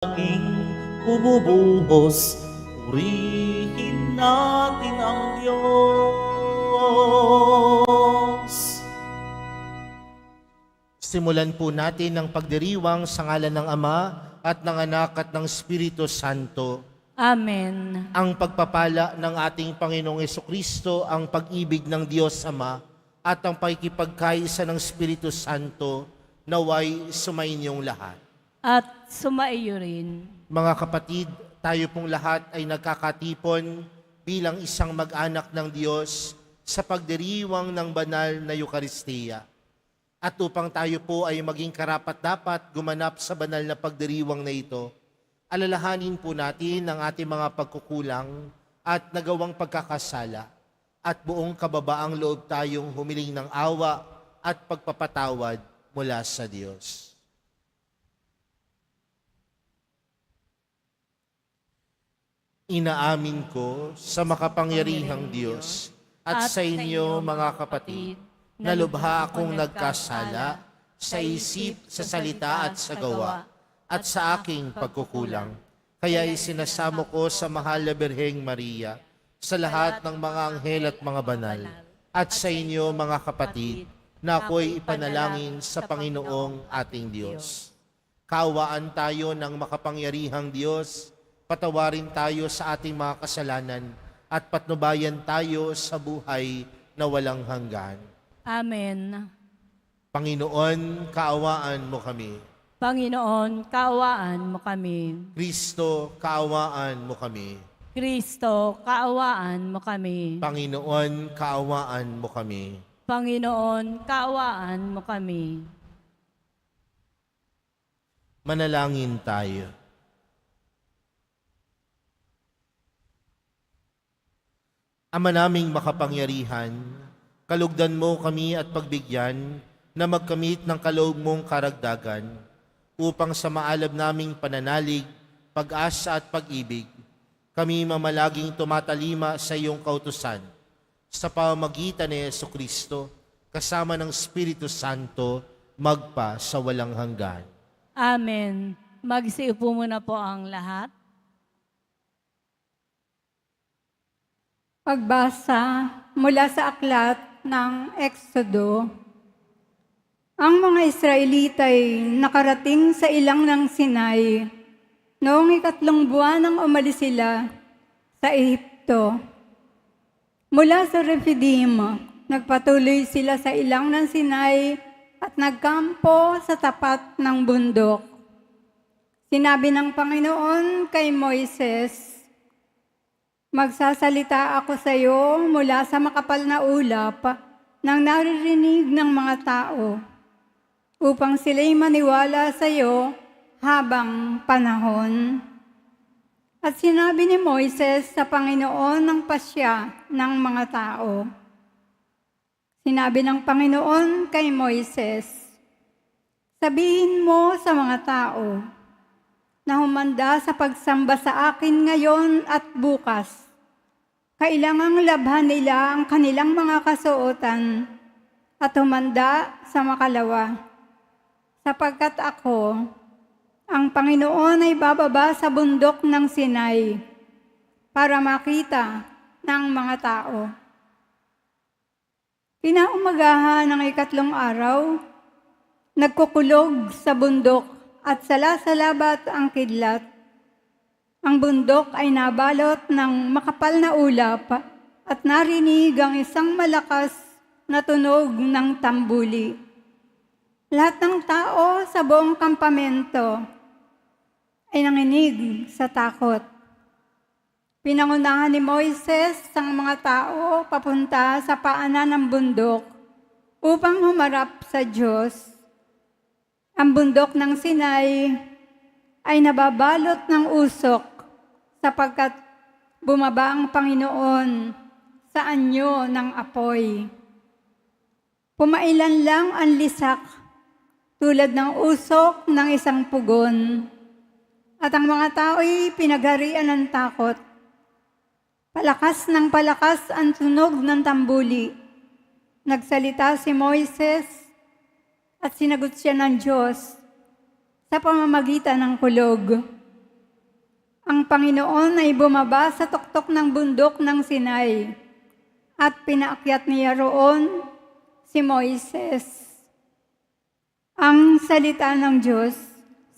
aking bumubuhos, purihin natin ang Diyos. Simulan po natin ang pagdiriwang sa ngalan ng Ama at ng Anak at ng Espiritu Santo. Amen. Ang pagpapala ng ating Panginoong Jesucristo, ang pag-ibig ng Diyos Ama at ang pakikipagkaisa ng Espiritu Santo naway sumainyong lahat. At sumaiyo rin. Mga kapatid, tayo pong lahat ay nagkakatipon bilang isang mag-anak ng Diyos sa pagdiriwang ng banal na Eukaristiya. At upang tayo po ay maging karapat-dapat gumanap sa banal na pagdiriwang na ito, alalahanin po natin ang ating mga pagkukulang at nagawang pagkakasala at buong kababaang loob tayong humiling ng awa at pagpapatawad mula sa Diyos. Inaamin ko sa makapangyarihang Diyos at sa inyo mga kapatid na lubha akong nagkasala sa isip, sa salita at sa gawa at sa aking pagkukulang. Kaya isinasamo ko sa mahal na Birheng Maria, sa lahat ng mga anghel at mga banal, at sa inyo mga kapatid, na ako'y ipanalangin sa Panginoong ating Diyos. Kaawaan tayo ng makapangyarihang Diyos, patawarin tayo sa ating mga kasalanan, at patnubayan tayo sa buhay na walang hanggan. Amen. Panginoon, kaawaan mo kami. Panginoon, kaawaan mo kami. Kristo, kaawaan mo kami. Kristo, kaawaan mo kami. Panginoon, kaawaan mo kami. Panginoon, kaawaan mo kami. Manalangin tayo. Ama naming makapangyarihan, kalugdan mo kami at pagbigyan na magkamit ng kaloob mong karagdagan upang sa maalab naming pananalig, pag-asa at pag-ibig, kami mamalaging tumatalima sa iyong kautusan sa pamamagitan ni Jesucristo kasama ng Espiritu Santo magpa sa walang hanggan. Amen. Magsiupo muna po ang lahat. Pagbasa mula sa aklat ng Exodo. Ang mga Israelita ay nakarating sa ilang ng Sinai noong 3 buwan nang umalis sila sa Ehipto. Mula sa Refidim, nagpatuloy sila sa ilang ng Sinai at nagkampo sa tapat ng bundok. Sinabi ng Panginoon kay Moises, "Magsasalita ako sa iyo mula sa makapal na ulap nang naririnig ng mga tao, upang sila'y maniwala sa iyo habang panahon." At sinabi ni Moises sa Panginoon ng pasya ng mga tao. Sinabi ng Panginoon kay Moises, "Sabihin mo sa mga tao na humanda sa pagsamba sa akin ngayon at bukas. Kailangang labhan nila ang kanilang mga kasuotan at humanda sa makalawa. Sapagkat ako, ang Panginoon ay bababa sa bundok ng Sinai para makita ng mga tao." Kinaumagahan ng 3 araw, nagkukulog sa bundok at salasalabat ang kidlat. Ang bundok ay nabalot ng makapal na ulap at narinig ang isang malakas na tunog ng tambuli. Lahat ng tao sa buong kampamento ay nanginig sa takot. Pinangunahan ni Moises ang mga tao papunta sa paanan ng bundok upang humarap sa Diyos. Ang bundok ng Sinai ay nababalot ng usok sapagkat bumaba ang Panginoon sa anyo ng apoy. Pumailan lang ang lisak tulad ng usok ng isang pugon, at ang mga tao'y pinagharian ng takot. Palakas ng palakas ang tunog ng tambuli. Nagsalita si Moises at sinagot siya ng Diyos sa pamamagitan ng kulog. ang Panginoon ay bumaba sa tuktok ng bundok ng Sinai at pinaakyat niya roon si Moises. Ang salita ng Diyos.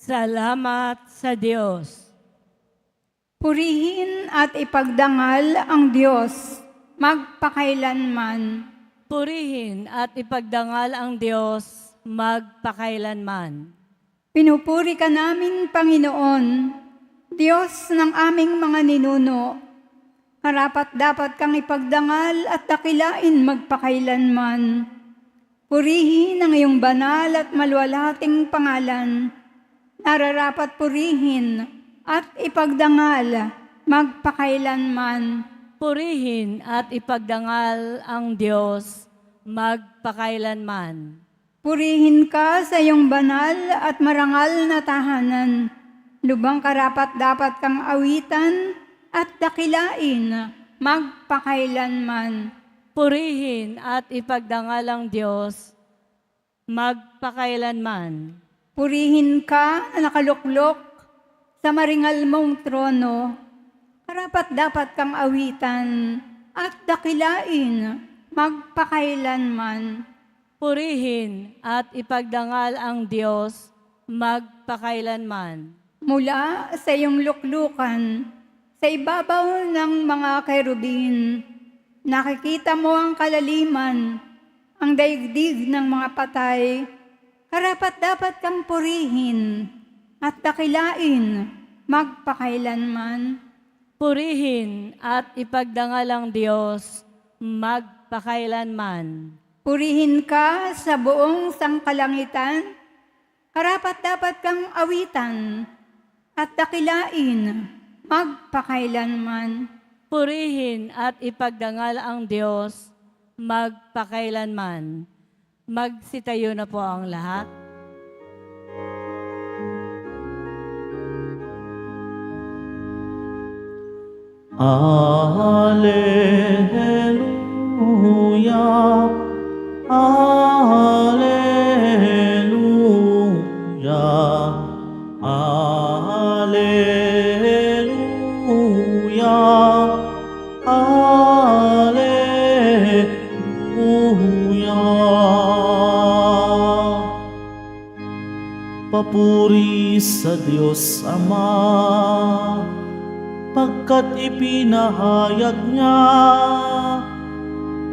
Salamat sa Diyos. Purihin at ipagdangal ang Diyos magpakailanman. Purihin at ipagdangal ang Diyos magpakailanman. Pinupuri ka namin, Panginoon, Diyos ng aming mga ninuno. Karapat-dapat kang ipagdangal at dakilain magpakailanman. Purihin ang iyong banal at maluwalhating pangalan. Nararapat purihin at ipagdangal magpakailanman. Purihin at ipagdangal ang Diyos magpakailanman. Purihin ka sa iyong banal at marangal na tahanan. Lubang karapat-dapat kang awitan at dakilain magpakailanman. Purihin at ipagdangal ang Diyos magpakailanman. Purihin ka na nakaluklok sa maringal mong trono. Karapat-dapat kang awitan at dakilain magpakailanman. Purihin at ipagdangal ang Diyos magpakailanman. Mula sa iyong luklukan, sa ibabaw ng mga kerubin, nakikita mo ang kalaliman, ang daigdig ng mga patay. Karapat-dapat kang purihin at dakilain magpakailanman. Purihin at ipagdangal ang Diyos magpakailanman. Purihin ka sa buong sangkalangitan, karapat-dapat kang awitan at dakilain magpakailanman. Purihin at ipagdangal ang Diyos magpakailanman. Magsitayo na po ang lahat. Alleluia, Alleluia, Alleluia, Alleluia. Papuri sa Diyos Ama, pagkat ipinahayag niya,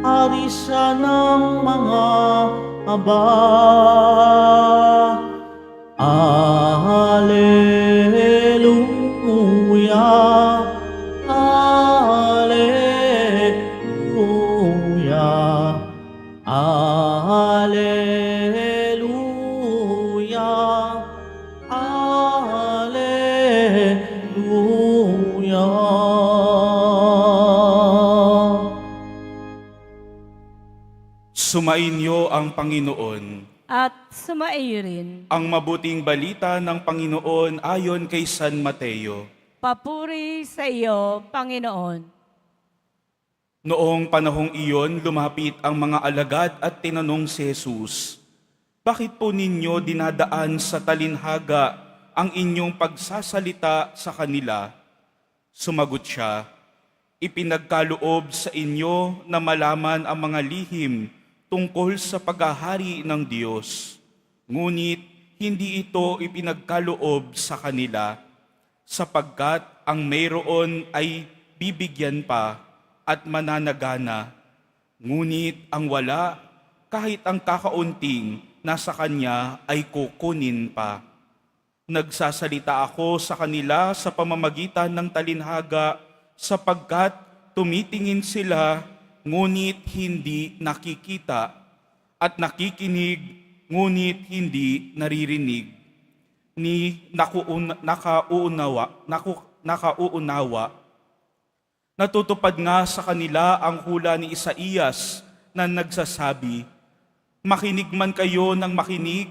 hari siya ng mga aba. Alleluia, Alleluia, Alleluia, Alleluia. Sumainyo ang Panginoon. At sumairin. Ang mabuting balita ng Panginoon ayon kay San Mateo. Papuri sa iyo, Panginoon. Noong panahong iyon, lumapit ang mga alagad at tinanong si Jesus, "Bakit po ninyo dinadaan sa talinhaga ang inyong pagsasalita sa kanila?" Sumagot siya, "Ipinagkaloob sa inyo na malaman ang mga lihim tungkol sa paghahari ng Diyos. Ngunit hindi ito ipinagkaloob sa kanila, sapagkat ang mayroon ay bibigyan pa at mananagana. Ngunit ang wala, kahit ang kakaunting nasa kanya ay kukunin pa. Nagsasalita ako sa kanila sa pamamagitan ng talinhaga, sapagkat tumitingin sila, ngunit hindi nakikita, at nakikinig, ngunit hindi naririnig, ni nakauunawa. Natutupad nga sa kanila ang hula ni Isaías na nagsasabi, "Makinig man kayo ng makinig,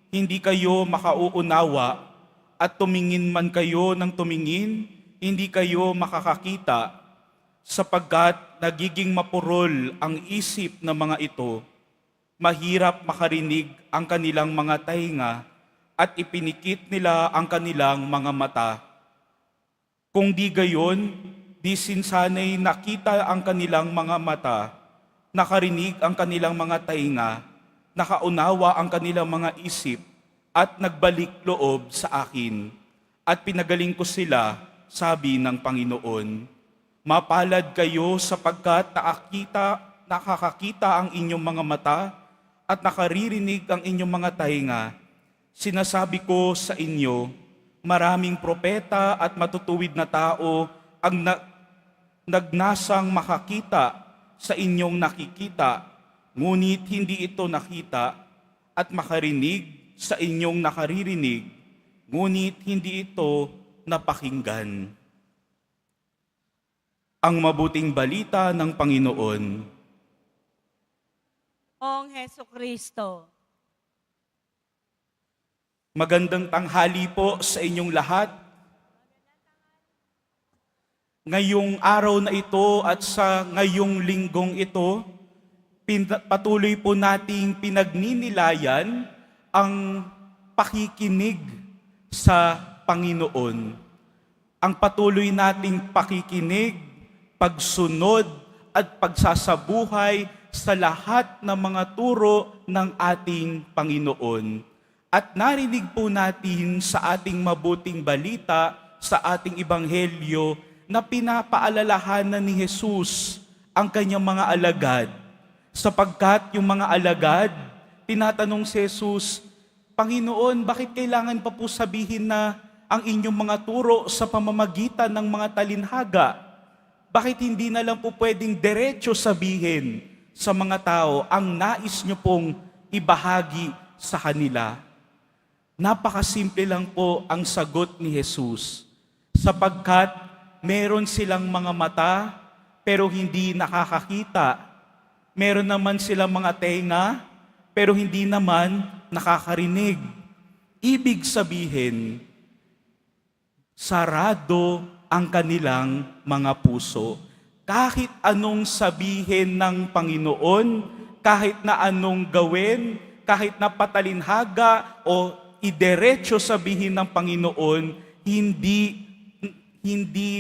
hindi kayo makauunawa, at tumingin man kayo ng tumingin, hindi kayo makakakita, sapagkat nagiging mapurol ang isip ng mga ito. Mahirap makarinig ang kanilang mga tainga, at ipinikit nila ang kanilang mga mata. Kung di gayon, di sinsanay nakita ang kanilang mga mata, nakarinig ang kanilang mga tainga, nakaunawa ang kanilang mga isip, at nagbalik loob sa akin. At pinagaling ko sila, sabi ng Panginoon. Mapalad kayo sapagkat nakakakita ang inyong mga mata at nakaririnig ang inyong mga tainga. Sinasabi ko sa inyo, maraming propeta at matutuwid na tao ang nagnasang makakita sa inyong nakikita, ngunit hindi ito nakita, at makarinig sa inyong nakaririnig, ngunit hindi ito napakinggan. Ang mabuting balita ng Panginoon. Ong Hesukristo. Magandang tanghali po sa inyong lahat. Ngayong araw na ito at sa ngayong linggong ito, patuloy po nating pinagninilayan ang pakikinig sa Panginoon. Ang patuloy nating pakikinig, pagsunod at pagsasabuhay sa lahat ng mga turo ng ating Panginoon. At narinig po natin sa ating mabuting balita, sa ating ebanghelyo, na pinapaalalahanan ni Jesus ang kanyang mga alagad. Sapagkat yung mga alagad, tinatanong si Jesus, Panginoon, bakit kailangan pa po sabihin na ang inyong mga turo sa pamamagitan ng mga talinhaga? Bakit hindi na lang po pwedeng diretso sabihin sa mga tao ang nais nyo pong ibahagi sa kanila? Napakasimple lang po ang sagot ni Jesus. Sapagkat meron silang mga mata pero hindi nakakakita. Meron naman silang mga tenga pero hindi naman nakakarinig. Ibig sabihin, sarado ang kanilang mga puso. Kahit anong sabihin ng Panginoon, kahit na anong gawin, kahit na patalinhaga o idiretso sabihin ng Panginoon, hindi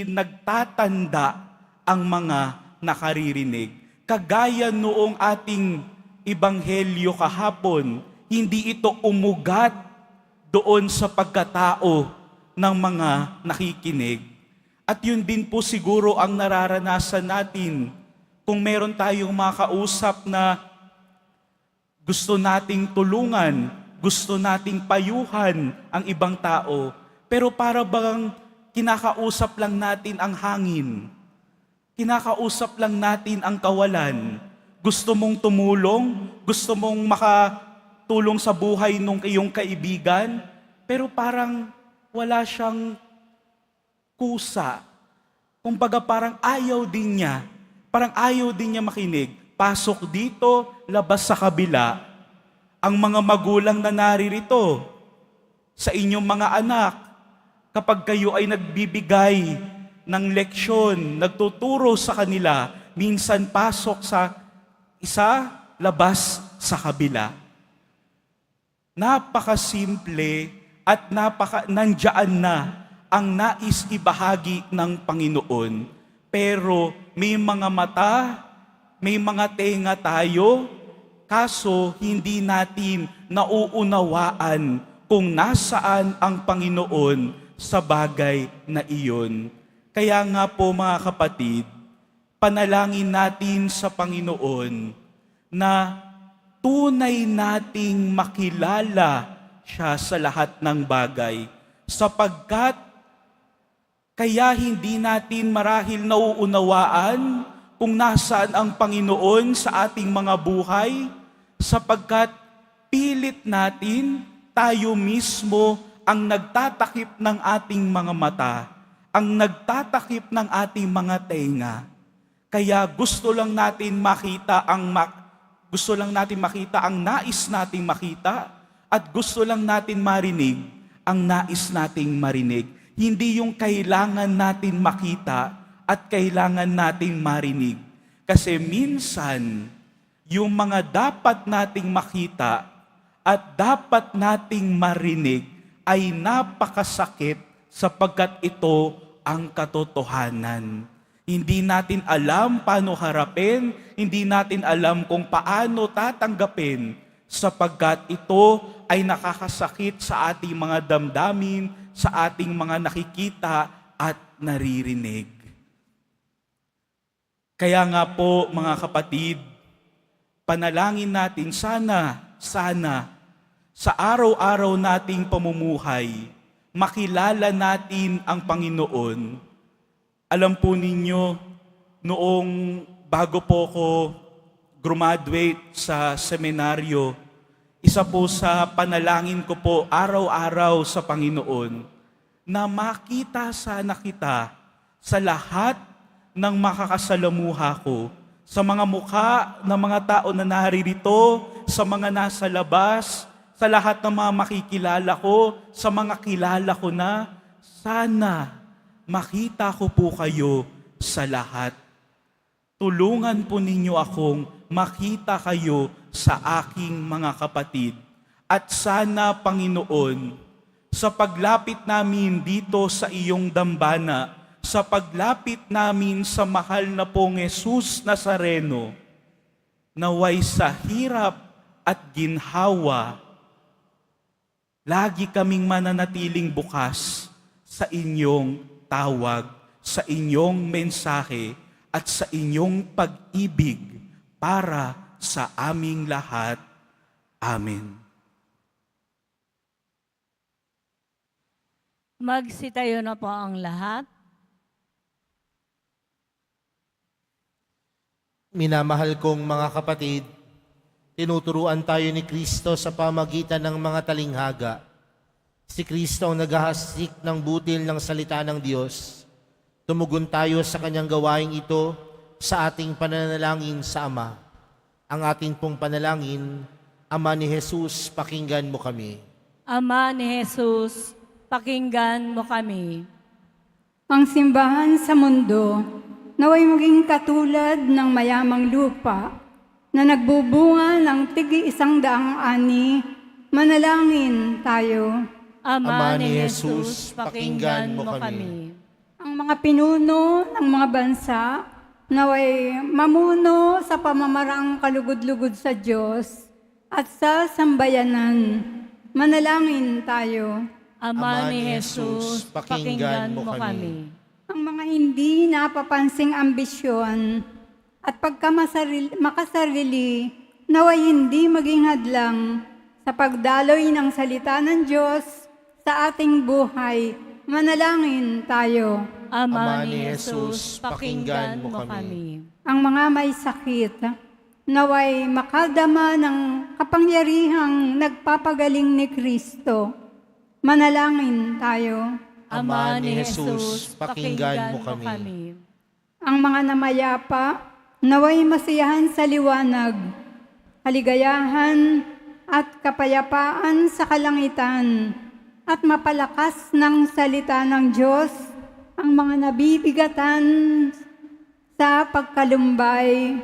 nagtatanda ang mga nakaririnig. Kagaya noong ating ebanghelyo kahapon, hindi ito umugat doon sa pagkatao ng mga nakikinig. At yun din po siguro ang nararanasan natin kung meron tayong makausap na gusto nating tulungan, gusto nating payuhan ang ibang tao, pero para bang kinakausap lang natin ang hangin, kinakausap lang natin ang kawalan. Gusto mong tumulong, gusto mong makatulong sa buhay ng iyong kaibigan, pero parang wala siyang kusa. Kumbaga parang ayaw din niya makinig. Pasok dito, labas sa kabila. Ang mga magulang na naririto sa inyong mga anak, kapag kayo ay nagbibigay ng leksyon, nagtuturo sa kanila, minsan pasok sa isa, labas sa kabila. Napakasimple at nandyan na ang nais ibahagi ng Panginoon. Pero may mga mata, may mga tenga tayo, kaso hindi natin nauunawaan kung nasaan ang Panginoon sa bagay na iyon. Kaya nga po mga kapatid, panalangin natin sa Panginoon na tunay nating makilala siya sa lahat ng bagay, sapagkat kaya hindi natin marahil nauunawaan kung nasaan ang Panginoon sa ating mga buhay, sapagkat pilit natin tayo mismo ang nagtatakip ng ating mga mata, ang nagtatakip ng ating mga tenga. Kaya gusto lang natin makita ang nais nating makita, at gusto lang natin marinig ang nais nating marinig. Hindi yung kailangan natin makita at kailangan nating marinig. Kasi minsan, yung mga dapat nating makita at dapat nating marinig ay napakasakit sapagkat ito ang katotohanan. Hindi natin alam paano harapin, hindi natin alam kung paano tatanggapin, sapagkat ito ay nakakasakit sa ating mga damdamin, sa ating mga nakikita at naririnig. Kaya nga po mga kapatid, panalangin natin sana sa araw-araw nating pamumuhay, makilala natin ang Panginoon. Alam po ninyo, noong bago po ko graduate sa seminaryo, isa po sa panalangin ko po araw-araw sa Panginoon, na makita sana kita sa lahat ng makakasalamuha ko, sa mga mukha ng mga tao na naririto, sa mga nasa labas, sa lahat ng mga makikilala ko, sa mga kilala ko na, sana makita ko po kayo sa lahat. Tulungan po ninyo akong makita kayo sa aking mga kapatid. At sana, Panginoon, sa paglapit namin dito sa iyong dambana, sa paglapit namin sa mahal na pong Jesus Nazareno, naway sa hirap at ginhawa, lagi kaming mananatiling bukas sa inyong tawag, sa inyong mensahe, at sa inyong pag-ibig para sa aming lahat. Amen. Magsitayo na po ang lahat. Minamahal kong mga kapatid, tinuturuan tayo ni Kristo sa pamagitan ng mga talinghaga. Si Kristo ang naghahasik ng butil ng salita ng Diyos. Tumugon tayo sa kanyang gawaing ito sa ating pananalangin sa Ama. Ang ating pong panalangin, Ama ni Jesus, pakinggan mo kami. Ama ni Jesus, pakinggan mo kami. Ang simbahan sa mundo, naway maging katulad ng mayamang lupa na nagbubunga ng tig-100 ani, manalangin tayo. Ama ni Jesus, pakinggan mo kami. Ang mga pinuno ng mga bansa, naway mamuno sa pamamaraang kalugod-lugod sa Diyos at sa sambayanan, manalangin tayo. Ama ni Jesus, pakinggan mo kami. Ang mga hindi napapansing ambisyon at makasarili, naway hindi maging hadlang sa pagdaloy ng salita ng Diyos sa ating buhay. Manalangin tayo. Ama ni Jesus, pakinggan mo kami. Ang mga may sakit, naway makadama ng kapangyarihang nagpapagaling ni Kristo. Manalangin tayo. Ama ni Jesus, pakinggan mo kami. Ang mga namayapa, naway masiyahan sa liwanag, kaligayahan at kapayapaan sa kalangitan, at mapalakas ng salita ng Diyos ang mga nabibigatan sa pagkalumbay.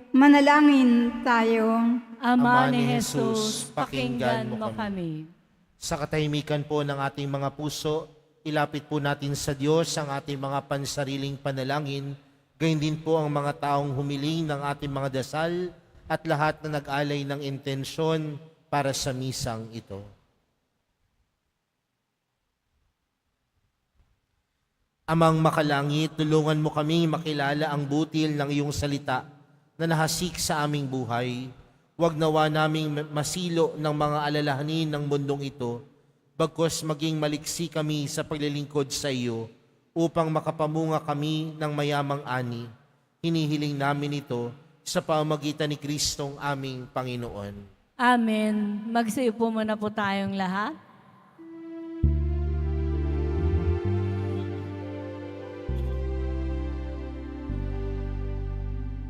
Manalangin tayo. Ama ni Jesus, pakinggan mo kami. Sa katahimikan po ng ating mga puso, ilapit po natin sa Diyos ang ating mga pansariling panalangin, gayon din po ang mga taong humiling ng ating mga dasal at lahat na nag-alay ng intensyon para sa misang ito. Amang makalangit, tulungan mo kaming makilala ang butil ng iyong salita na nahasik sa aming buhay. Huwag nawa naming masilo ng mga alalahanin ng mundong ito, bagkus maging maliksi kami sa paglilingkod sa iyo upang makapamunga kami ng mayamang ani. Hinihiling namin ito sa pamamagitan ni Kristong aming Panginoon. Amen. Magsiupo muna po tayong lahat.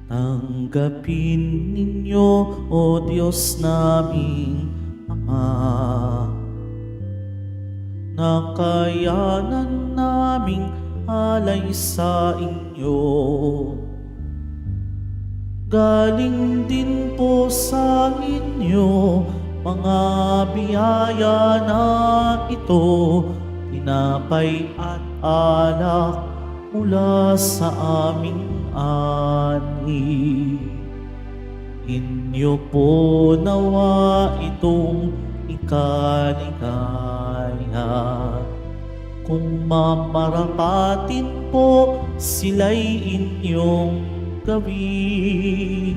Tanggapin ninyo, O Diyos naming Ama, nakayanan naming alay sa inyo. Galing din po sa inyo mga biyaya na ito, tinapay at alak mula sa aming ani. Inyo po nawa itong ikaligaya. Kung mamarakatin po sila'y inyong gawin.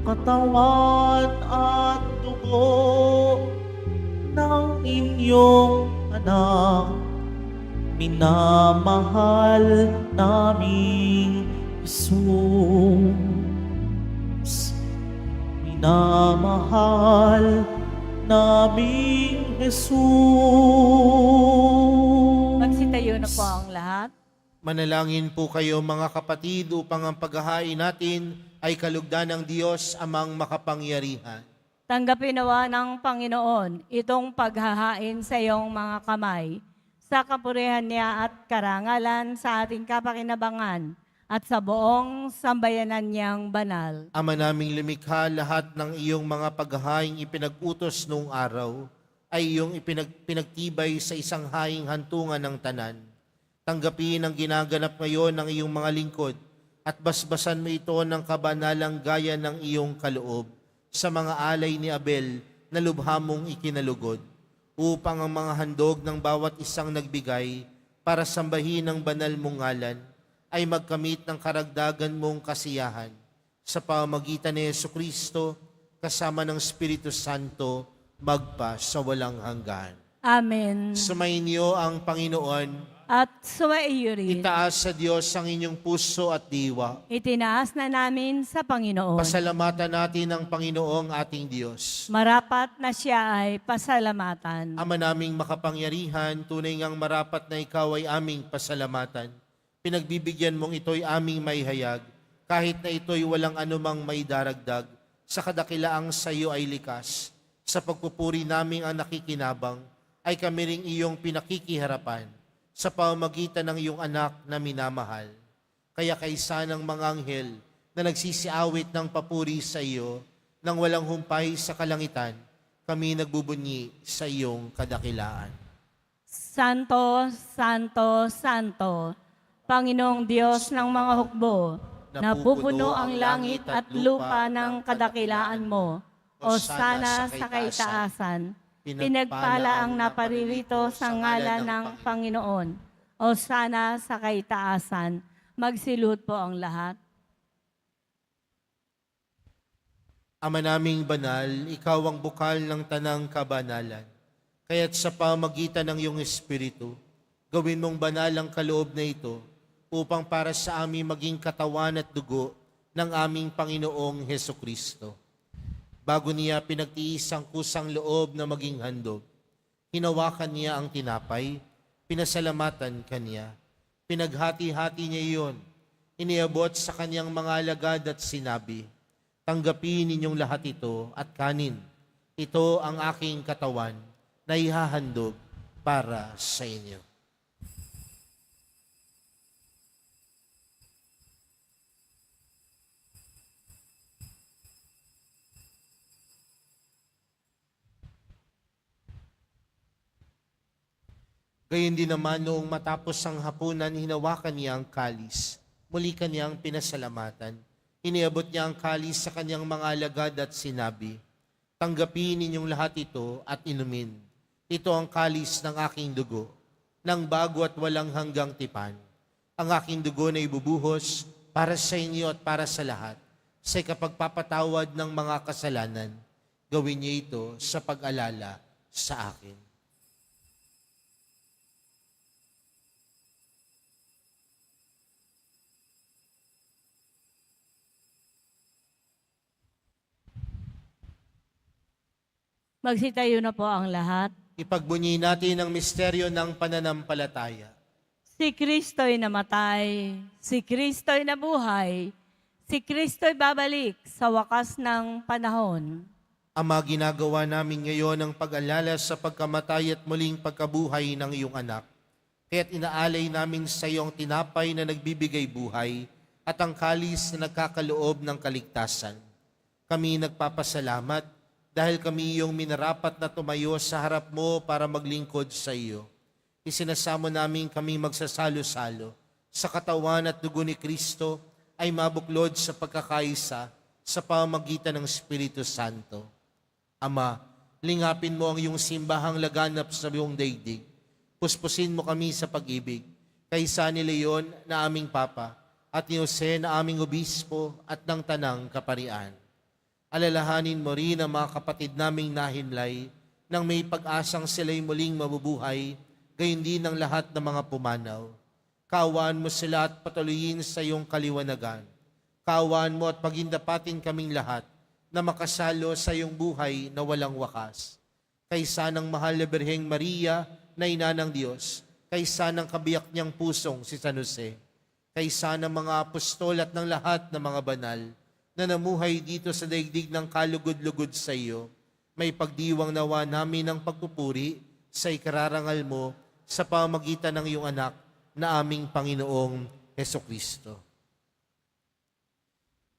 Katawan at dugo ng inyong anak, minamahal naming Jesus. Minamahal naming Jesus. Magsitayo na po ang lahat. Manalangin po kayo mga kapatid upang ang paghahain natin ay kalugdan ng Diyos amang makapangyarihan. Tanggapin nawa ng Panginoon itong paghahain sa iyong mga kamay, sa kapurihan niya at karangalan sa ating kapakinabangan at sa buong sambayanan niyang banal. Ama naming lumikha, lahat ng iyong mga paghahaing ipinag-utos noong araw ay iyong pinagtibay sa isang haing hantungan ng tanan. Tanggapin ang ginaganap ngayon ng iyong mga lingkod at basbasan mo ito ng kabanalang gaya ng iyong kaloob sa mga alay ni Abel na lubha mong ikinalugod, upang ang mga handog ng bawat isang nagbigay para sambahin ang banal mong ngalan ay magkamit ng karagdagan mong kasiyahan sa pamamagitan ni Jesucristo kasama ng Espiritu Santo magpa sa walang hanggan. Amen. Sumainyo ang Panginoon. At sumaiyo rin. Itaas sa Diyos ang inyong puso at diwa. Itinaas na namin sa Panginoon. Pasalamatan natin ang Panginoong ating Diyos. Marapat na siya ay pasalamatan. Ama naming makapangyarihan, tunay ngang marapat na ikaw ay aming pasalamatan. Pinagbibigyan mong ito'y aming maihayag, kahit na ito'y walang anumang may daragdag, sa kadakilaang sa iyo ay likas. Sa pagpupuri naming ang nakikinabang, ay kami ring iyong pinakikiharapan sa pamamagitan ng iyong anak na minamahal. Kaya kaisa ng mga anghel na nagsisiawit ng papuri sa iyo, nang walang humpay sa kalangitan, kami nagbubunyi sa iyong kadakilaan. Santo, Santo, Santo, Panginoong Diyos ng mga hukbo, napupuno ang langit at lupa ng kadakilaan mo. O sana sa kaitaasan, pinagpala ang naparirito sa ngalan ng Panginoon. O sana sa kaitaasan, magsilud po ang lahat. Ama naming banal, ikaw ang bukal ng tanang kabanalan. Kaya't sa pamagitan ng iyong Espiritu, gawin mong banal ang kaloob na ito upang para sa amin maging katawan at dugo ng aming Panginoong Hesukristo. Bago niya pinagtiis ang kusang loob na maging handog, hinawakan niya ang tinapay, pinasalamatan kanya, pinaghati-hati niya iyon, iniabot sa kanyang mga alagad at sinabi, tanggapin ninyong lahat ito at kanin. Ito ang aking katawan na ihahandog para sa inyo. Gayon din naman noong matapos ang hapunan, hinawakan niya ang kalis. Muli kanyang pinasalamatan. Iniabot niya ang kalis sa kanyang mga alagad at sinabi, tanggapin ninyong lahat ito at inumin. Ito ang kalis ng aking dugo, ng bago at walang hanggang tipan. Ang aking dugo na ibubuhos para sa inyo at para sa lahat, sa kapagpapatawad ng mga kasalanan. Gawin niyo ito sa pag-alala sa akin. Magsitayo na po ang lahat. Ipagbunyi natin ang misteryo ng pananampalataya. Si Kristo'y namatay, si Kristo'y nabuhay, si Kristo'y babalik sa wakas ng panahon. Ama, ginagawa namin ngayon ang pag-alala sa pagkamatay at muling pagkabuhay ng iyong anak. Kaya't inaalay namin sa iyo ang tinapay na nagbibigay buhay at ang kalis na nagkakaloob ng kaligtasan. Kami nagpapasalamat dahil kami iyong minarapat na tumayo sa harap mo para maglingkod sa iyo. isinasamo namin kami magsasalo-salo sa katawan at dugo ni Kristo ay mabuklod sa pagkakaisa sa pamamagitan ng Espiritu Santo. Ama, lingapin mo ang iyong simbahang laganap sa buong daigdig. Puspusin mo kami sa pag-ibig, kaysa ni Leon na aming Papa, at ni Jose na aming Obispo at ng Tanang Kaparian. Alalahanin mo rin ang mga kapatid naming nahinlay nang may pag-asang sila'y muling mabubuhay, gayon din ang lahat ng mga pumanaw. Kaawaan mo sila at patuloyin sa iyong kaliwanagan. Kaawaan mo at pagindapatin kaming lahat na makasalo sa iyong buhay na walang wakas. Kaysa ng mahal na Birheng Maria na ina ng Diyos, kaysa ng kabiyak niyang pusong si San Jose, kaysa ng mga apostol at ng lahat ng mga banal na namuhay dito sa daigdig ng kalugod-lugod sa iyo, may pagdiwang nawa namin ng pagpupuri sa ikararangal mo sa pamagitan ng iyong anak na aming Panginoong Hesukristo.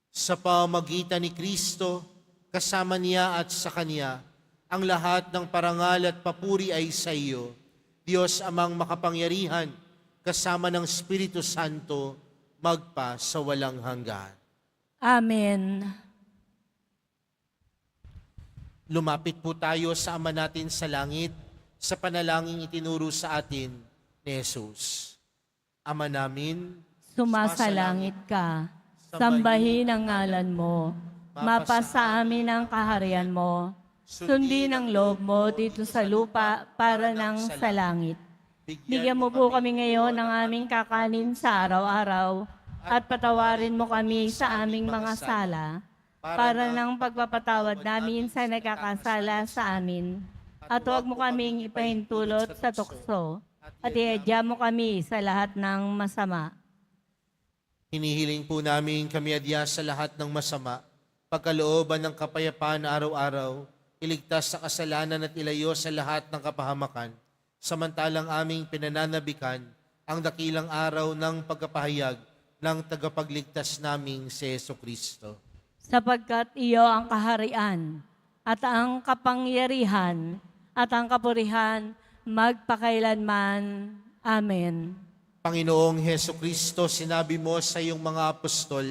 Sa pamagitan ni Kristo, kasama niya at sa Kanya, ang lahat ng parangal at papuri ay sa iyo, Diyos amang makapangyarihan, kasama ng Espiritu Santo, magpa sa walang hanggan. Amen. Lumapit po tayo sa Ama natin sa langit, sa panalangin itinuro sa atin ni Jesus. Ama namin, Sumasalangit ka, sambahin ang ngalan mo, mapasa amin ang kaharian mo, sundin ang loob mo dito sa lupa para nang sa langit. Bigyan mo po kami ngayon ng aming kakanin sa araw-araw at patawarin mo kami sa aming mga sala para nang pagpapatawad namin sa nagkakasala sa amin. At huwag mo kaming ipahintulot sa tukso at iadya mo kami sa lahat ng masama. hinihiling po namin kami adya sa lahat ng masama, pagkalooban ng kapayapaan araw-araw, iligtas sa kasalanan at ilayo sa lahat ng kapahamakan, samantalang aming pinananabikan ang dakilang araw ng pagkapahayag ng tagapagligtas naming si Jesucristo. Sapagkat iyo ang kaharian at ang kapangyarihan at ang kapurihan magpakailanman. Amen. Panginoong Jesucristo, sinabi mo sa iyong mga apostol,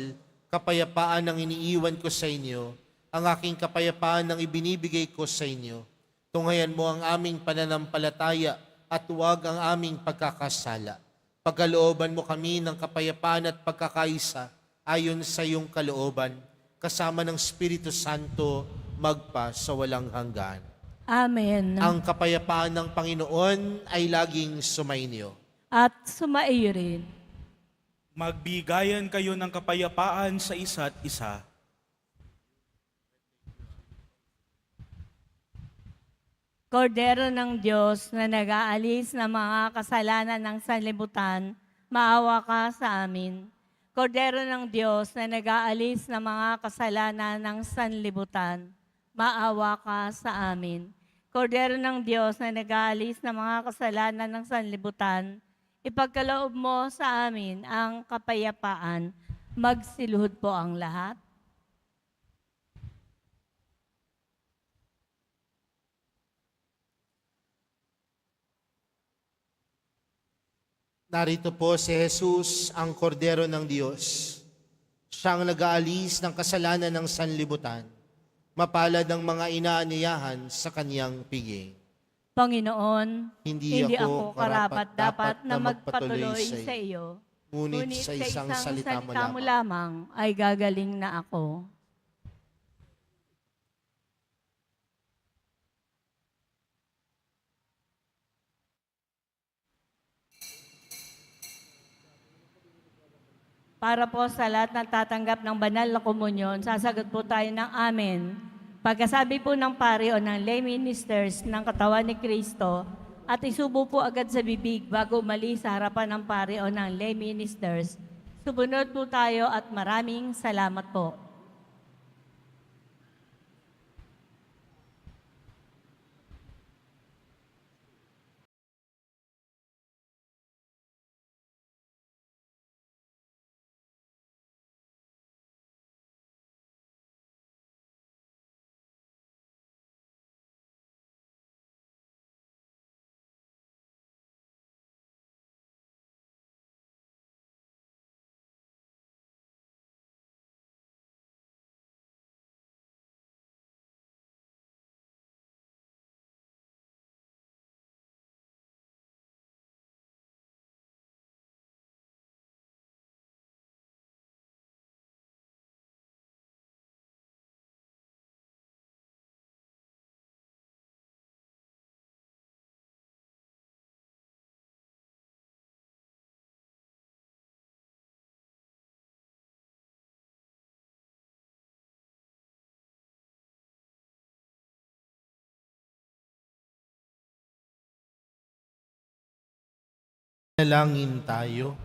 kapayapaan ang iniiwan ko sa inyo, ang aking kapayapaan ang ibinibigay ko sa inyo. Tunghayan mo ang aming pananampalataya at huwag ang aming pagkakasala. Pagkalooban mo kami ng kapayapaan at pagkakaisa ayon sa iyong kalooban, kasama ng Espiritu Santo, magpa sa walang hanggan. Amen. Ang kapayapaan ng Panginoon ay laging sumainyo. At sumaiyo rin. Magbigayan kayo ng kapayapaan sa isa't isa. Kordero ng Diyos na nag-aalis ng mga kasalanan ng sanlibutan, maawa ka sa amin. Kordero ng Diyos na nag-aalis ng mga kasalanan ng sanlibutan, maawa ka sa amin. Kordero ng Diyos na nag-aalis ng mga kasalanan ng sanlibutan, ipagkaloob mo sa amin ang kapayapaan. Magsiluhod po ang lahat. Narito po si Jesus, ang Kordero ng Diyos. Siyang nag-aalis ng kasalanan ng sanlibutan. Mapalad ang mga inaaniyahan sa kaniyang piging. Panginoon, Hindi ako karapat-dapat na magpatuloy sa iyo. Ngunit sa isang salita mo lamang ay gagaling na ako. Para po sa lahat ng tatanggap ng banal na komunyon, sasagot po tayo ng amen. Pagkasabi po ng pari o ng lay ministers ng katawan ni Kristo, at isubo po agad sa bibig bago umalis sa harapan ng pari o ng lay ministers, subunod po tayo at maraming salamat po. Nalangin tayo.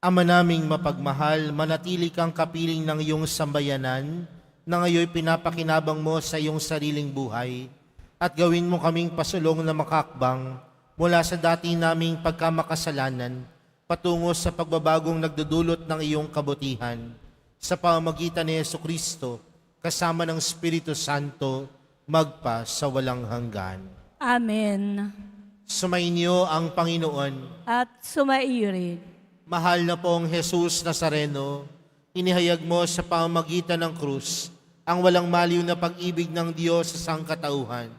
Ama naming mapagmahal, manatili kang kapiling ng iyong sambayanan na ngayon pinapakinabang mo sa iyong sariling buhay at gawin mo kaming pasulong na makakbang mula sa dati naming pagkamakasalanan patungo sa pagbabagong nagdudulot ng iyong kabutihan sa pamamagitan ni Jesucristo kasama ng Espiritu Santo magpa sa walang hanggan. Amen. Sumainyo ang Panginoon. At sumairid. Mahal na pong Jesus Nazareno, inihayag mo sa pamamagitan ng krus ang walang maliw na pag-ibig ng Diyos sa sangkatauhan.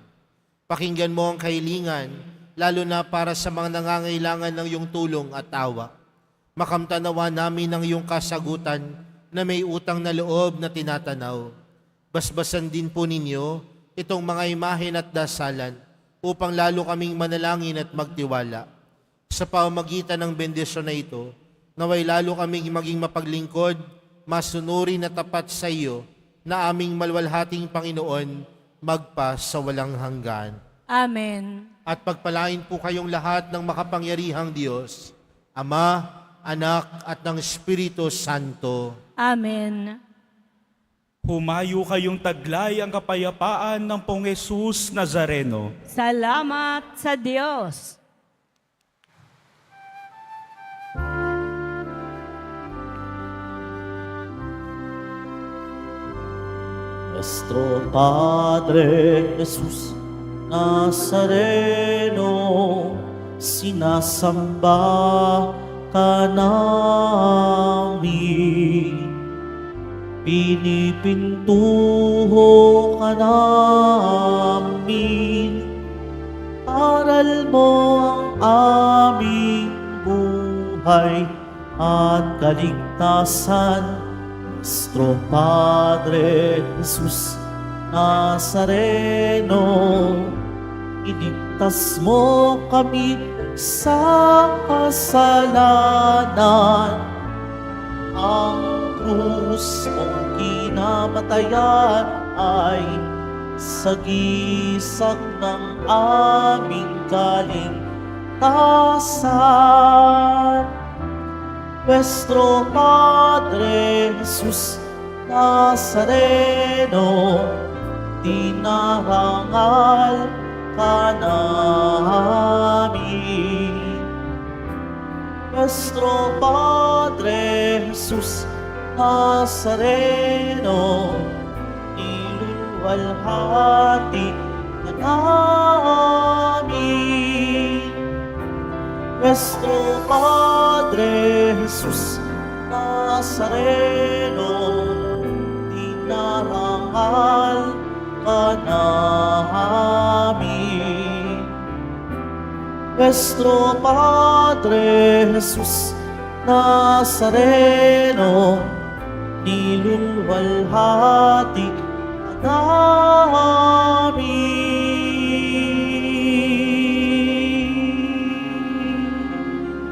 Pakinggan mo ang kahilingan, lalo na para sa mga nangangailangan ng iyong tulong at awa. Makamtanawa namin ang iyong kasagutan na may utang na loob na tinatanaw. Basbasan din po ninyo itong mga imahen at dasalan upang lalo kaming manalangin at magtiwala. Sa pamamagitan ng bendisyon na ito, naway lalo kaming maging mapaglingkod, masunurin at tapat sa iyo na aming malwalhating Panginoon magpa sa walang hanggan. Amen. At pagpalain po kayong lahat ng makapangyarihang Diyos, Ama, Anak at ng Espiritu Santo. Amen. Humayo kayong taglay ang kapayapaan ng Pong Jesus Nazareno. Salamat sa Diyos. Nuestro Padre Jesús Nazareno, sinasamba ka namin. Pinipintuho ka namin. Aral mo ang aming buhay at kaligtasan. Nuestro Padre Jesús Nazareno, iligtas mo kami sa kasalanan. Ang krus mong kinamatayan ay sagisag ng aming kaligtasan. Nuestro Padre Jesús Nazareno, dinarangal ka namin. Nuestro Padre Jesús Nazareno, niluwalhati ka namin. Nuestro Padre Jesús Nazareno, dinarangal ka namin. Nuestro Padre Jesús Nazareno, niluluwalhati ka namin.